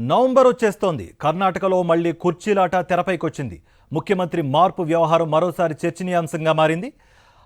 November వచ్చేస్తోంది. కర్ణాటకలో మళ్లీ కుర్చీలాట తెరపైకొచ్చింది. ముఖ్యమంత్రి మార్పు వ్యవహారం మరోసారి చర్చనీయాంశంగా మారింది.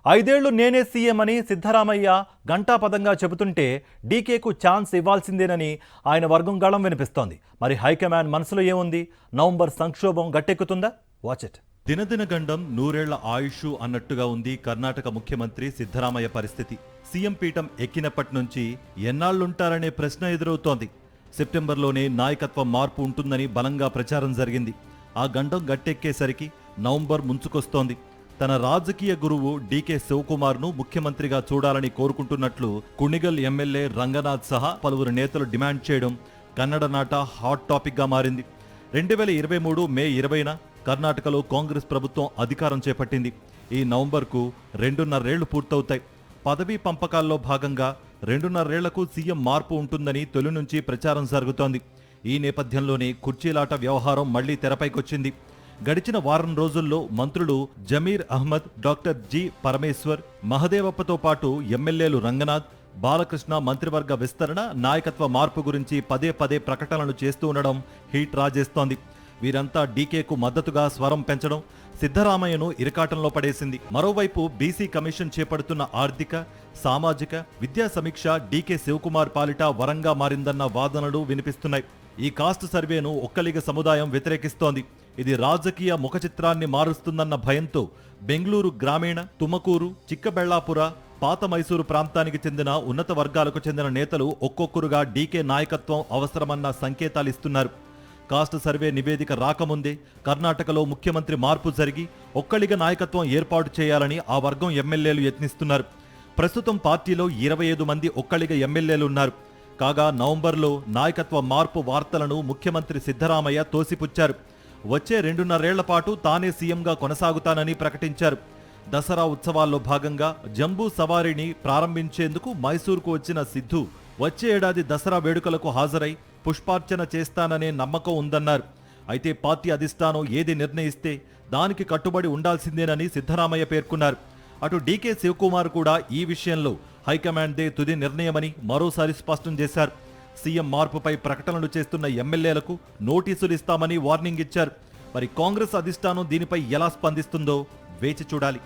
5 ఏళ్లు నేనే సీఎం అని సిద్ధరామయ్య గంటాపదంగా చెబుతుంటే డీకేకు ఛాన్స్ ఇవ్వాల్సిందేనని ఆయన వర్గం గళం వినిపిస్తోంది. మరి హైకమాండ్ మనసులో ఏముంది? నవంబర్ సంక్షోభం గట్టెక్కుతుందా? Watch it. దినదిన గండం నూరేళ్ల ఆయుష్ అన్నట్టుగా ఉంది కర్ణాటక ముఖ్యమంత్రి సిద్ధరామయ్య పరిస్థితి. సీఎం పీఠం ఎక్కినప్పటి నుంచి ఎన్నాళ్లుంటారనే ప్రశ్న ఎదురవుతోంది. సెప్టెంబర్లోనే నాయకత్వ మార్పు ఉంటుందని బలంగా ప్రచారం జరిగింది. ఆ గండం గట్టెక్కేసరికి నవంబర్ ముంచుకొస్తోంది. తన రాజకీయ గురువు డీకే శివకుమార్ను ముఖ్యమంత్రిగా చూడాలని కోరుకుంటున్నట్లు కుణిగల్ ఎమ్మెల్యే రంగనాథ్ సహా పలువురు నేతలు డిమాండ్ చేయడం కన్నడ నాట హాట్ టాపిక్గా మారింది. 2023 మే 20న కర్ణాటకలో కాంగ్రెస్ ప్రభుత్వం అధికారం చేపట్టింది. ఈ నవంబర్కు 2.5 ఏళ్లు పూర్తవుతాయి. పదవీ పంపకాల్లో భాగంగా 2.5 ఏళ్లకు సీఎం మార్పు ఉంటుందని తొలి నుంచి ప్రచారం జరుగుతోంది. ఈ నేపథ్యంలోనే కుర్చీలాట వ్యవహారం మళ్లీ తెరపైకొచ్చింది. గడిచిన వారం రోజుల్లో మంత్రులు జమీర్ అహ్మద్, డాక్టర్ జి పరమేశ్వర్, మహదేవప్పతో పాటు ఎమ్మెల్యేలు రంగనాథ్, బాలకృష్ణ మంత్రివర్గ విస్తరణ, నాయకత్వ మార్పు గురించి పదే పదే ప్రకటనలు చేస్తూ ఉండడం హీట్ రాజేస్తోంది. వీరంతా డీకేకు మద్దతుగా స్వరం పెంచడం సిద్ధరామయ్యను ఇరకాటంలో పడేసింది. మరోవైపు బీసీ కమిషన్ చేపడుతున్న ఆర్థిక, సామాజిక, విద్యా సమీక్ష డీకే శివకుమార్ పాలిట వరంగా మారిందన్న వాదనలు వినిపిస్తున్నాయి. ఈ కాస్ట్ సర్వేను ఒక్కలిగ సముదాయం వ్యతిరేకిస్తోంది. ఇది రాజకీయ ముఖచిత్రాన్ని మారుస్తుందన్న భయంతో బెంగళూరు గ్రామీణ, తుమకూరు, చిక్కబెళ్లాపుర, పాత మైసూరు ప్రాంతానికి చెందిన ఉన్నత వర్గాలకు చెందిన నేతలు ఒక్కొక్కరుగా డీకే నాయకత్వం అవసరమన్న సంకేతాలిస్తున్నారు. కాస్ట్ సర్వే నివేదిక రాకముందే కర్ణాటకలో ముఖ్యమంత్రి మార్పు జరిగి ఒక్కలిగ నాయకత్వం ఏర్పాటు చేయాలని ఆ వర్గం ఎమ్మెల్యేలు యత్నిస్తున్నారు. ప్రస్తుతం పార్టీలో 25 మంది ఒక్కలిగ ఎమ్మెల్యేలున్నారు. కాగా నవంబర్లో నాయకత్వ మార్పు వార్తలను ముఖ్యమంత్రి సిద్ధరామయ్య తోసిపుచ్చారు. వచ్చే 2.5 ఏళ్ల పాటు తానే సీఎంగా కొనసాగుతానని ప్రకటించారు. దసరా ఉత్సవాల్లో భాగంగా జంబూ సవారీని ప్రారంభించేందుకు మైసూరుకు వచ్చిన సిద్ధు వచ్చే ఏడాది దసరా వేడుకలకు హాజరై పుష్పార్చన చేస్తాననే నమ్మకం ఉందన్నారు. అయితే పార్టీ అధిష్టానం ఏది నిర్ణయిస్తే దానికి కట్టుబడి ఉండాల్సిందేనని సిద్ధరామయ్య పేర్కొన్నారు. అటు డీకే శివకుమార్ కూడా ఈ విషయంలో హైకమాండ్దే తుది నిర్ణయమని మరోసారి స్పష్టం చేశారు. సీఎం మార్పుపై ప్రకటనలు చేస్తున్న ఎమ్మెల్యేలకు నోటీసులు ఇస్తామని వార్నింగ్ ఇచ్చారు. మరి కాంగ్రెస్ అధిష్టానం దీనిపై ఎలా స్పందిస్తుందో వేచి చూడాలి.